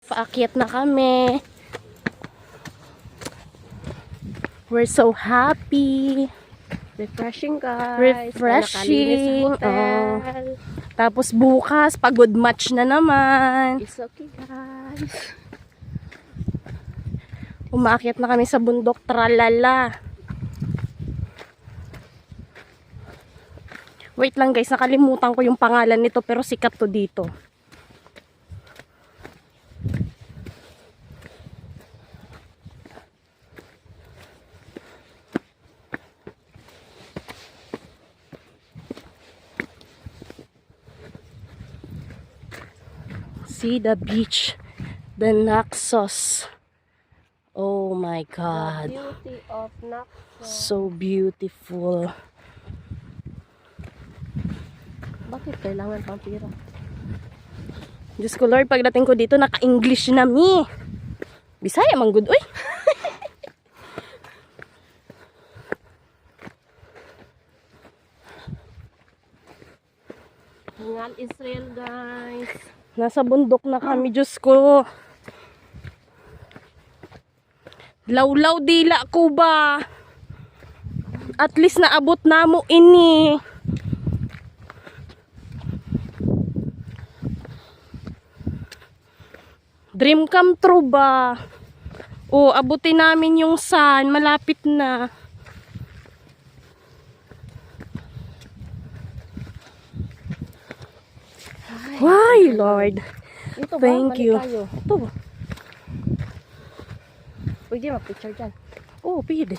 Paakyat na kami. We're so happy. Refreshing, guys. Refreshing. Tapos bukas, pagod match na naman. It's okay, guys. Umaakyat na kami sa bundok, tralala. Wait lang guys, nakalimutan ko yung pangalan nito pero sikat to dito. See the beach, the Naxos. Oh my God. The beauty of Naxos. So beautiful. Bakit kailangan pang pira? Diyos ko Lord, pagdating ko dito, naka-English na mi. Bisaya man good, uy. Hingal Israel, guys. Nasa bundok na kami, Diyos ko. Lawlaw dila ko ba? At least naabot na mo ini. Dream come true ba? O, abutin namin yung sun. Malapit na. Why, Lord? Ito ba? Thank you. Tayo. Ito. Pwede mag-picture dyan. Oh, pwede.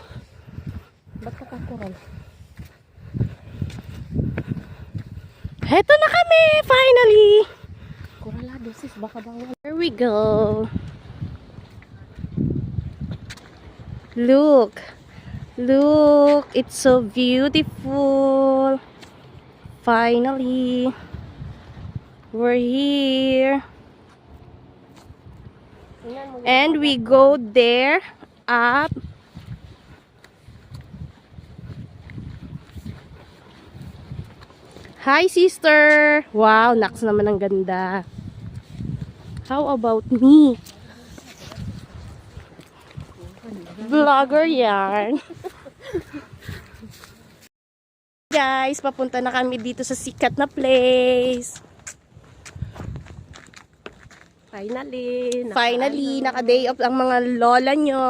Ba't nakakural? Heto na kami, finally. Kuralado, sis. Baka bawal. Here we go. Look. Look. It's so beautiful. Finally. We're here. And we go there up. Hi, sister. Wow, naks naman ang ganda. How about me? Vlogger yan. Guys, papunta na kami dito sa sikat na place. Finally, Finally, naka-day off ang mga lola nyo.